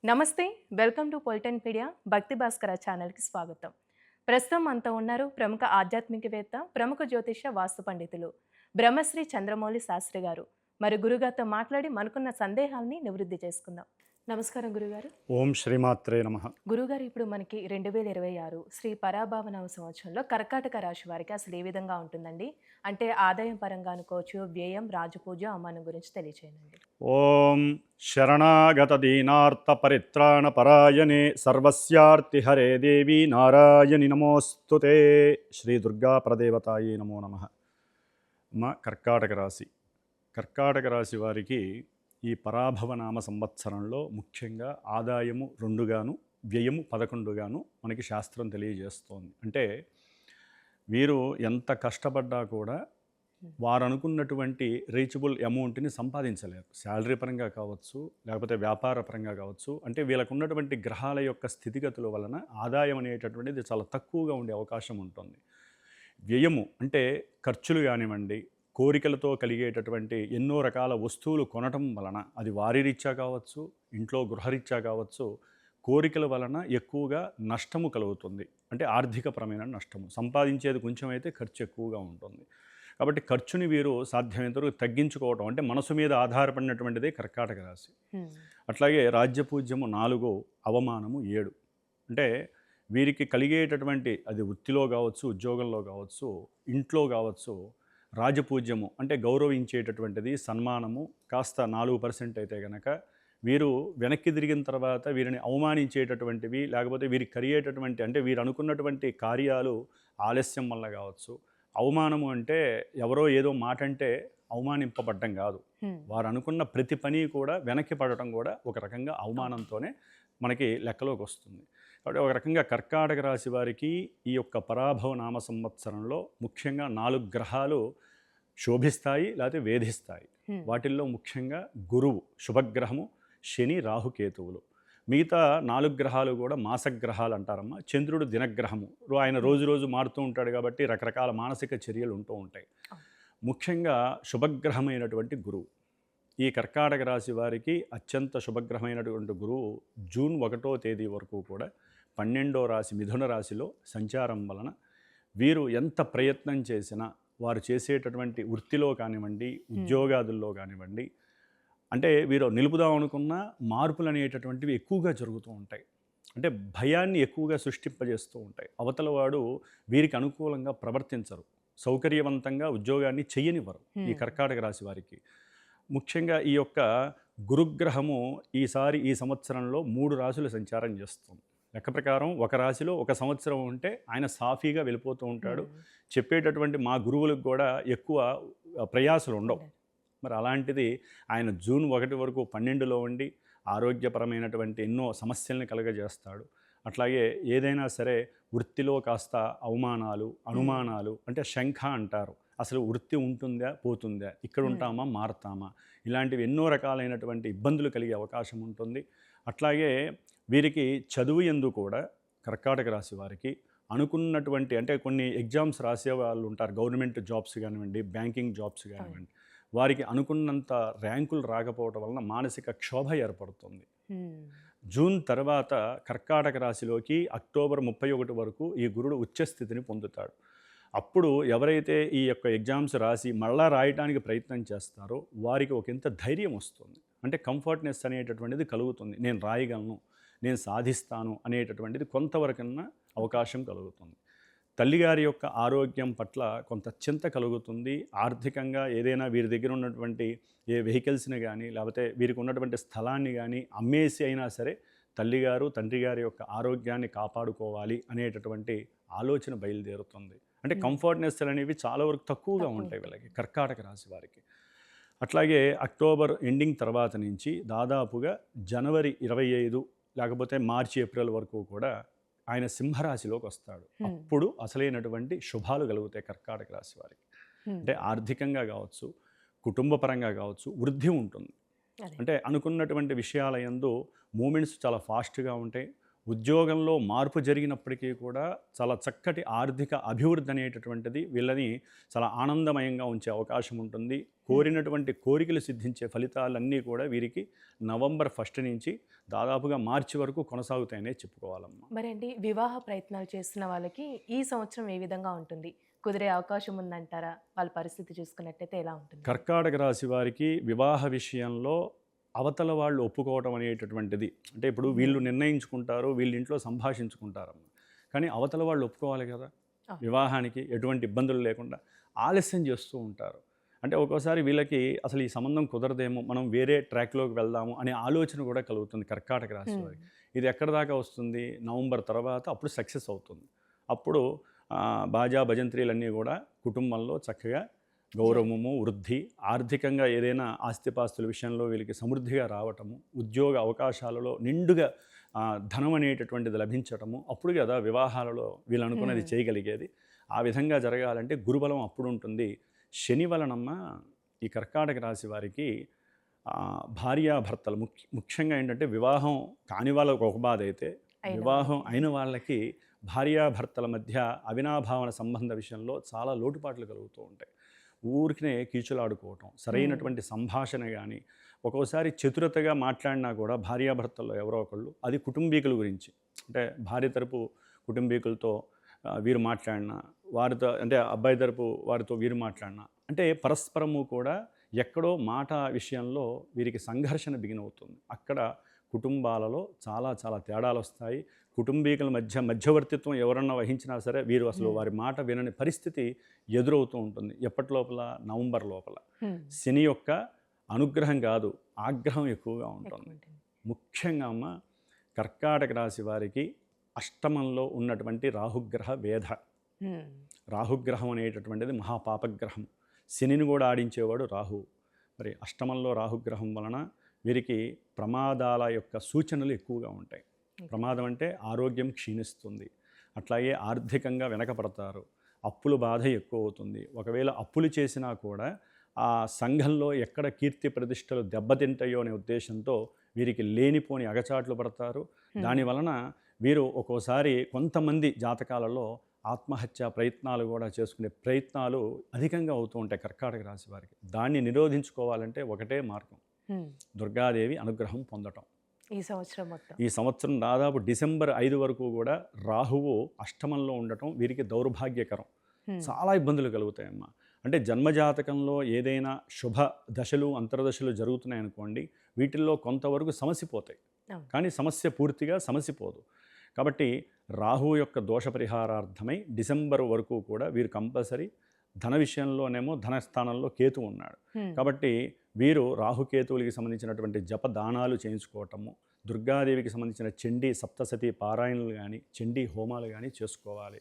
నమస్తే. Welcome to పొలిటిన్ media భక్తి భాస్కర ఛానల్‌కి స్వాగతం. ప్రస్తుతం మనతో ఉన్నారు ప్రముఖ ఆధ్యాత్మికవేత్త, ప్రముఖ జ్యోతిష్య వాస్తు పండితులు బ్రహ్మశ్రీ చంద్రమౌళి శాస్త్రి గారు. మరి గురుగారితో మాట్లాడి మనకున్న సందేహాల్ని నివృత్తి చేసుకుందాం. నమస్కారం గురుగారు. ఓం శ్రీమాత్రే నమః. గురుగారు, ఇప్పుడు మనకి 2026 శ్రీ పరాభావనామ సంవత్సరంలో కర్కాటక రాశి వారికి అసలు ఏ విధంగా ఉంటుందండి? అంటే ఆదాయం పరంగా అనుకోవచ్చు, వ్యయం, రాజపూజ, అవమానం గురించి తెలియచేయండి. ఓం శరణాగత దీనార్త పరిత్రాణ పరాయణే సర్వస్యార్తి హరే దేవి నారాయణి నమోస్తుతే. శ్రీ దుర్గా ప్రదేవతాయే నమో నమః. మా కర్కాటక రాశి వారికి ఈ పరాభవనామ సంవత్సరంలో ముఖ్యంగా ఆదాయము 2గాను వ్యయము 11గాను మనకి శాస్త్రం తెలియజేస్తోంది. అంటే వీరు ఎంత కష్టపడ్డా కూడా వారు అనుకున్నటువంటి రీచబుల్ అమౌంట్ని సంపాదించలేరు. శాలరీ పరంగా కావచ్చు, లేకపోతే వ్యాపార పరంగా కావచ్చు. అంటే వీళ్ళకు ఉన్నటువంటి గ్రహాల యొక్క స్థితిగతుల వలన ఆదాయం అనేటటువంటిది చాలా తక్కువగా ఉండే అవకాశం ఉంటుంది. వ్యయము అంటే ఖర్చులు కానివ్వండి, కోరికలతో కలిగేటటువంటి ఎన్నో రకాల వస్తువులు కొనటం వలన, అది వారి రీత్యా కావచ్చు, ఇంట్లో గృహరీత్యా కావచ్చు, కోరికల వలన ఎక్కువగా నష్టము కలుగుతుంది. అంటే ఆర్థికపరమైన నష్టము. సంపాదించేది కొంచెం అయితే ఖర్చు ఎక్కువగా ఉంటుంది. కాబట్టి ఖర్చుని వీరు సాధ్యమైనంత వరకు తగ్గించుకోవటం, అంటే మనసు మీద ఆధారపడినటువంటిదే కర్కాటక రాశి. అట్లాగే రాజ్యపూజ్యము 4, అవమానము 7. అంటే వీరికి కలిగేటటువంటి, అది వృత్తిలో కావచ్చు, ఉద్యోగంలో కావచ్చు, ఇంట్లో కావచ్చు, రాజపూజ్యము అంటే గౌరవించేటటువంటిది, సన్మానము కాస్త 4% అయితే కనుక వీరు వెనక్కి తిరిగిన తర్వాత వీరిని అవమానించేటటువంటివి, లేకపోతే వీరికి కలిగేటటువంటి, అంటే వీరు అనుకున్నటువంటి కార్యాలు ఆలస్యం వల్ల కావచ్చు. అవమానము అంటే ఎవరో ఏదో మాట అంటే అవమానింపబడ్డం కాదు. వారు అనుకున్న ప్రతి పని కూడా వెనక్కి పడటం కూడా ఒక రకంగా అవమానంతోనే మనకి లెక్కలోకి వస్తుంది. కాబట్టి ఒక రకంగా కర్కాటక రాశి వారికి ఈ యొక్క పరాభవ నామ సంవత్సరంలో ముఖ్యంగా 4 గ్రహాలు శోభిస్తాయి, లేకపోతే వేధిస్తాయి. వాటిల్లో ముఖ్యంగా గురువు శుభగ్రహము, శని, రాహుకేతువులు. మిగతా 4 గ్రహాలు కూడా మాసగ్రహాలు అంటారమ్మా. చంద్రుడు దినగ్రహము, ఆయన రోజు మారుతూ ఉంటాడు కాబట్టి రకరకాల మానసిక చర్యలు ఉంటూ ఉంటాయి. ముఖ్యంగా శుభగ్రహమైనటువంటి గురువు ఈ కర్కాటక రాశి వారికి అత్యంత శుభగ్రహమైనటువంటి గురువు జూన్ 1వ తేదీ వరకు కూడా 12వ రాశి మిథున రాశిలో సంచారం వలన వీరు ఎంత ప్రయత్నం చేసినా, వారు చేసేటటువంటి వృత్తిలో కానివ్వండి, ఉద్యోగాదుల్లో కానివ్వండి, అంటే వీరు నిలుపుదాం అనుకున్న మార్పులు అనేటటువంటివి ఎక్కువగా జరుగుతూ ఉంటాయి. అంటే భయాన్ని ఎక్కువగా సృష్టింపజేస్తూ ఉంటాయి. అవతల వాడు వీరికి అనుకూలంగా ప్రవర్తించరు, సౌకర్యవంతంగా ఉద్యోగాన్ని చెయ్యనివ్వరు ఈ కర్కాటక రాశి వారికి. ముఖ్యంగా ఈ యొక్క గురుగ్రహము ఈసారి ఈ సంవత్సరంలో 3 రాశులు సంచారం చేస్తుంది. లెక్క ప్రకారం ఒక రాశిలో ఒక సంవత్సరం ఉంటే ఆయన సాఫీగా వెళ్ళిపోతూ ఉంటాడు. చెప్పేటటువంటి మా గురువులకు కూడా ఎక్కువ ప్రయాసలు ఉండవు. మరి అలాంటిది ఆయన జూన్ 1 వరకు 12లో ఉండి ఆరోగ్యపరమైనటువంటి ఎన్నో సమస్యల్ని కలుగజేస్తాడు. అట్లాగే ఏదైనా సరే వృత్తిలో కాస్త అవమానాలు, అనుమానాలు, అంటే శంఖ అంటారు. అసలు వృత్తి ఉంటుందా, పోతుందా, ఇక్కడ ఉంటామా, మారుతామా, ఇలాంటివి ఎన్నో రకాలైనటువంటి ఇబ్బందులు కలిగే అవకాశం ఉంటుంది. అట్లాగే వీరికి చదువు యందు కూడా కర్కాటక రాశి వారికి అనుకున్నటువంటి, అంటే కొన్ని ఎగ్జామ్స్ రాసే వాళ్ళు ఉంటారు, గవర్నమెంట్ జాబ్స్ కానివ్వండి, బ్యాంకింగ్ జాబ్స్ కానివ్వండి, వారికి అనుకున్నంత ర్యాంకులు రాకపోవటం వలన మానసిక క్షోభ ఏర్పడుతుంది. జూన్ తర్వాత కర్కాటక రాశిలోకి అక్టోబర్ 31 వరకు ఈ గురుడు ఉచ్చస్థితిని పొందుతాడు. అప్పుడు ఎవరైతే ఈ యొక్క ఎగ్జామ్స్ రాసి మళ్ళా రాయటానికి ప్రయత్నం చేస్తారో వారికి ఒక ఇంత ధైర్యం వస్తుంది. అంటే కంఫర్ట్నెస్ అనేటటువంటిది కలుగుతుంది. నేను రాయగలను, నేను సాధిస్తాను అనేటటువంటిది కొంతవరకన్నా అవకాశం కలుగుతుంది. తల్లిగారి యొక్క ఆరోగ్యం పట్ల కొంత చింత కలుగుతుంది. ఆర్థికంగా ఏదైనా వీరి దగ్గర ఉన్నటువంటి ఏ వెహికల్స్ని కానీ, లేకపోతే వీరికి ఉన్నటువంటి స్థలాన్ని కానీ అమ్మేసి అయినా సరే తల్లిగారు, తండ్రి గారి యొక్క ఆరోగ్యాన్ని కాపాడుకోవాలి అనేటటువంటి ఆలోచన బయలుదేరుతుంది. అంటే కంఫర్ట్నెస్ అనేవి చాలా వరకు తక్కువగా ఉంటాయి వీళ్ళకి, కర్కాటక రాశి వారికి. అట్లాగే అక్టోబర్ ఎండింగ్ తర్వాత నుంచి దాదాపుగా జనవరి 25 లేకపోతే మార్చి, ఏప్రిల్ వరకు కూడా ఆయన సింహరాశిలోకి వస్తాడు. అప్పుడు అసలైనటువంటి శుభాలు కలుగుతాయి కర్కాటక రాశి వారికి. అంటే ఆర్థికంగా కావచ్చు, కుటుంబపరంగా కావచ్చు, వృద్ధి ఉంటుంది. అంటే అనుకున్నటువంటి విషయాల యందు మూమెంట్స్ చాలా ఫాస్ట్గా ఉంటాయి. ఉద్యోగంలో మార్పు జరిగినప్పటికీ కూడా చాలా చక్కటి ఆర్థిక అభివృద్ధి అనేటటువంటిది వీళ్ళని చాలా ఆనందమయంగా ఉంచే అవకాశం ఉంటుంది. కోరినటువంటి కోరికలు సిద్ధించే ఫలితాలన్నీ కూడా వీరికి నవంబర్ 1 నుంచి దాదాపుగా మార్చి వరకు కొనసాగుతాయనే చెప్పుకోవాలమ్మా. మరి అండి వివాహ ప్రయత్నాలు చేస్తున్న వాళ్ళకి ఈ సంవత్సరం ఏ విధంగా ఉంటుంది? కుదిరే అవకాశం ఉందంటారా? వాళ్ళ పరిస్థితి చూసుకున్నట్టయితే ఎలా ఉంటుంది? కర్కాటక రాశి వారికి వివాహ విషయంలో అవతల వాళ్ళు ఒప్పుకోవటం అనేటటువంటిది, అంటే ఇప్పుడు వీళ్ళు నిర్ణయించుకుంటారు, వీళ్ళ ఇంట్లో సంభాషించుకుంటారమ్మ, కానీ అవతల వాళ్ళు ఒప్పుకోవాలి కదా వివాహానికి ఎటువంటి ఇబ్బందులు లేకుండా. ఆలస్యం చేస్తూ ఉంటారు. అంటే ఒక్కోసారి వీళ్ళకి అసలు ఈ సంబంధం కుదరదేమో, మనం వేరే ట్రాక్లోకి వెళ్దాము అనే ఆలోచన కూడా కలుగుతుంది కర్కాటక రాశి వారికి. ఇది ఎక్కడ దాకా వస్తుంది? నవంబర్ తర్వాత అప్పుడు సక్సెస్ అవుతుంది. అప్పుడు బాజా భజంత్రీలన్నీ కూడా కుటుంబంలో చక్కగా గౌరవము, వృద్ధి, ఆర్థికంగా ఏదైనా ఆస్తిపాస్తుల విషయంలో వీళ్ళకి సమృద్ధిగా రావటము, ఉద్యోగ అవకాశాలలో నిండుగా ధనం అనేటటువంటిది లభించటము, అప్పుడు కదా వివాహాలలో వీళ్ళు అనుకున్నది చేయగలిగేది. ఆ విధంగా జరగాలంటే గురుబలం అప్పుడు ఉంటుంది. శని వలనమ్మ ఈ కర్కాటక రాశి వారికి భార్యాభర్తలు ముఖ్యంగా ఏంటంటే వివాహం కాని వాళ్ళకు ఒక బాధ అయితే, వివాహం అయిన వాళ్ళకి భార్యాభర్తల మధ్య అవినాభావన సంబంధ విషయంలో చాలా లోటుపాట్లు కలుగుతూ ఉంటాయి. ఊరికినే కీచులాడుకోవటం, సరైనటువంటి సంభాషణ కానీ, ఒక్కోసారి చతురతగా మాట్లాడినా కూడా భార్యాభర్తల్లో ఎవరో ఒకళ్ళు అది కుటుంబీకుల గురించి, అంటే భార్య తరపు కుటుంబీకులతో వీరు మాట్లాడినా, వారితో అంటే అబ్బాయి తరపు వారితో వీరు మాట్లాడినా, అంటే పరస్పరము కూడా ఎక్కడో మాట విషయంలో వీరికి సంఘర్షణ బిగినవుతుంది. అక్కడ కుటుంబాలలో చాలా చాలా తేడాలు వస్తాయి. కుటుంబీకుల మధ్యవర్తిత్వం ఎవరన్నా వహించినా సరే వీరు అసలు వారి మాట వినని పరిస్థితి ఎదురవుతూ ఉంటుంది. ఎప్పటి లోపల? నవంబర్ లోపల. శని యొక్క అనుగ్రహం కాదు, ఆగ్రహం ఎక్కువగా ఉంటుంది. ముఖ్యంగా అమ్మ కర్కాటక రాశి వారికి అష్టమంలో ఉన్నటువంటి రాహుగ్రహ వేధ. రాహుగ్రహం అనేటటువంటిది మహాపాపగ్రహం. శనిని కూడా ఆడించేవాడు రాహు. మరి అష్టమంలో రాహుగ్రహం వలన వీరికి ప్రమాదాల యొక్క సూచనలు ఎక్కువగా ఉంటాయి. ప్రమాదం అంటే ఆరోగ్యం క్షీణిస్తుంది, అట్లాగే ఆర్థికంగా వెనకపడతారు, అప్పుల బాధ ఎక్కువ అవుతుంది. ఒకవేళ అప్పులు చేసినా కూడా ఆ సంఘంలో ఎక్కడ కీర్తి ప్రతిష్టలు దెబ్బతింటాయో అనే ఉద్దేశంతో వీరికి లేనిపోని అగచాట్లు పడతారు. దానివలన వీరు ఒక్కోసారి కొంతమంది జాతకాలలో ఆత్మహత్య ప్రయత్నాలు కూడా చేసుకునే ప్రయత్నాలు అధికంగా అవుతూ ఉంటాయి కర్కాటక రాశి వారికి. దాన్ని నిరోధించుకోవాలంటే ఒకటే మార్గం, దుర్గాదేవి అనుగ్రహం పొందటం. ఈ సంవత్సరం దాదాపు డిసెంబర్ 5 వరకు కూడా రాహువు అష్టమంలో ఉండటం వీరికి దౌర్భాగ్యకరం. చాలా ఇబ్బందులు కలుగుతాయమ్మా. అంటే జన్మజాతకంలో ఏదైనా శుభ దశలు అంతర్దశలు జరుగుతున్నాయనుకోండి, వీటిల్లో కొంతవరకు సమసిపోతాయి, కానీ సమస్య పూర్తిగా సమసిపోదు. కాబట్టి రాహువు యొక్క దోష పరిహారార్థమై డిసెంబర్ వరకు కూడా వీరు కంపల్సరీ ధన విషయంలోనేమో ధనస్థానంలో కేతు ఉన్నాడు కాబట్టి వీరు రాహుకేతువులకి సంబంధించినటువంటి జపదానాలు చేయించుకోవటము, దుర్గాదేవికి సంబంధించిన చండీ సప్తసతి పారాయణలు కానీ చండీ హోమాలు కానీ చేసుకోవాలి.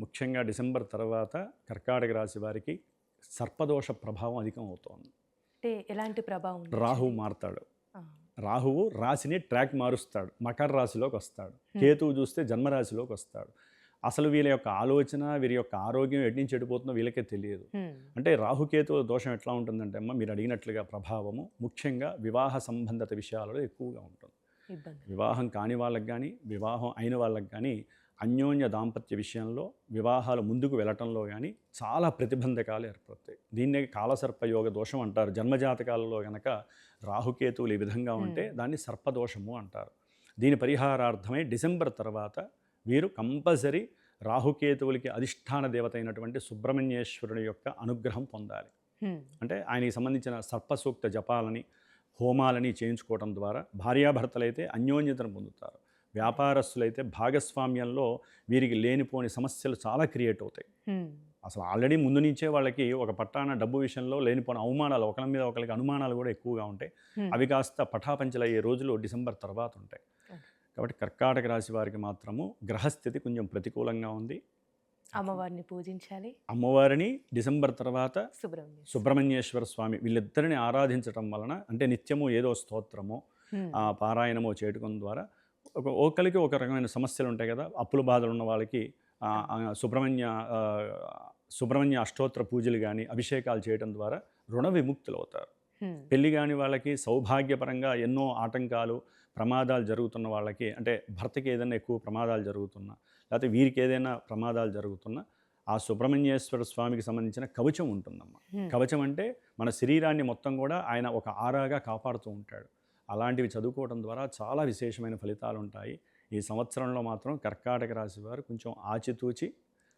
ముఖ్యంగా డిసెంబర్ తర్వాత కర్కాటక రాశి వారికి సర్పదోష ప్రభావం అధికం అవుతోంది. ఎలాంటి ప్రభావం? రాహువు మారుతాడు. రాహువు రాశిని ట్రాక్ మారుస్తాడు, మకర రాశిలోకి వస్తాడు. కేతువు చూస్తే జన్మరాశిలోకి వస్తాడు. అసలు వీళ్ళ యొక్క ఆలోచన, వీరి యొక్క ఆరోగ్యం ఎటు నుంచి చెడిపోతుందో వీళ్ళకే తెలియదు. అంటే రాహుకేతు దోషం ఎట్లా ఉంటుందంటే అమ్మ మీరు అడిగినట్లుగా ప్రభావము ముఖ్యంగా వివాహ సంబంధిత విషయాలలో ఎక్కువగా ఉంటుంది. వివాహం కాని వాళ్ళకి కానీ వివాహం అయిన వాళ్ళకి కానీ అన్యోన్య దాంపత్య విషయంలో వివాహాలు ముందుకు వెళ్ళటంలో కానీ చాలా ప్రతిబంధకాలు ఏర్పడతాయి. దీన్నే కాలసర్పయోగ దోషం అంటారు. జన్మజాతకాలలో కనుక రాహుకేతువులు ఈ విధంగా ఉంటే దాన్ని సర్పదోషము అంటారు. దీని పరిహారార్థమై డిసెంబర్ తర్వాత వీరు కంపల్సరీ రాహుకేతువులకి అధిష్టాన దేవత అయినటువంటి సుబ్రహ్మణ్యేశ్వరుని యొక్క అనుగ్రహం పొందాలి. అంటే ఆయనకి సంబంధించిన సర్పసూక్త జపాలని హోమాలని చేయించుకోవడం ద్వారా భార్యాభర్తలైతే అన్యోన్యతను పొందుతారు. వ్యాపారస్తులైతే భాగస్వామ్యంలో వీరికి లేనిపోని సమస్యలు చాలా క్రియేట్ అవుతాయి. అసలు ఆల్రెడీ ముందు నుంచే వాళ్ళకి ఒక పట్టాన డబ్బు విషయంలో లేనిపోని అవమానాలు, ఒకరి మీద ఒకరికి అనుమానాలు కూడా ఎక్కువగా ఉంటాయి. అవి కాస్త పటాపంచలయ్యే రోజులు డిసెంబర్ తర్వాత ఉంటాయి. కాబట్టి కర్కాటక రాశి వారికి మాత్రము గ్రహస్థితి కొంచెం ప్రతికూలంగా ఉంది. అమ్మవారిని పూజించాలి. అమ్మవారిని డిసెంబర్ తర్వాత సుబ్రహ్మణ్యేశ్వర స్వామి వీళ్ళిద్దరిని ఆరాధించడం వలన, అంటే నిత్యము ఏదో స్తోత్రమో పారాయణమో చేయటం ద్వారా ఒకరికి ఒక రకమైన సమస్యలు ఉంటాయి కదా, అప్పుల బాధలు ఉన్న వాళ్ళకి సుబ్రహ్మణ్య అష్టోత్తర పూజలు కానీ అభిషేకాలు చేయడం ద్వారా రుణ విముక్తులు అవుతారు. పెళ్లి కాని వాళ్ళకి సౌభాగ్యపరంగా ఎన్నో ఆటంకాలు ప్రమాదాలు జరుగుతున్న వాళ్ళకి, అంటే భర్తకి ఏదైనా ఎక్కువ ప్రమాదాలు జరుగుతున్నా, లేకపోతే వీరికి ఏదైనా ప్రమాదాలు జరుగుతున్నా, ఆ సుబ్రహ్మణ్యేశ్వర స్వామికి సంబంధించిన కవచం ఉంటుందమ్మా. హ్మ్. కవచం అంటే మన శరీరాన్ని మొత్తం కూడా ఆయన ఒక ఆరాగా కాపాడుతూ ఉంటాడు. అలాంటివి చదువుకోవడం ద్వారా చాలా విశేషమైన ఫలితాలు ఉంటాయి. ఈ సంవత్సరంలో మాత్రం కర్కాటక రాశి వారు కొంచెం ఆచితూచి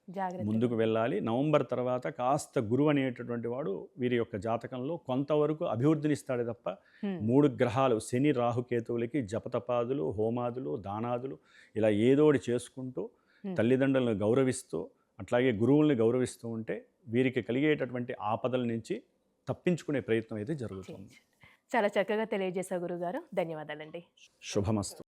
జాగ్రత్త. ముందుకు వెళ్ళాలి. నవంబర్ తర్వాత కాస్త గురువు అనేటటువంటి వాడు వీరి యొక్క జాతకంలో కొంతవరకు అభివృద్ధినిస్తాడే తప్ప, హ్మ్. 3 గ్రహాలు శని, రాహుకేతువులకి జపతపాదులు, హోమాదులు, దానాదులు ఇలా ఏదోటి చేసుకుంటూ హ్మ్. తల్లిదండ్రులను గౌరవిస్తూ, అట్లాగే గురువుల్ని గౌరవిస్తూ ఉంటే వీరికి కలిగేటటువంటి ఆపదల నుంచి తప్పించుకునే ప్రయత్నం అయితే జరుగుతుంది. చాలా చక్కగా తెలియజేశారు గురుగారు. ధన్యవాదాలండి. శుభమస్తు.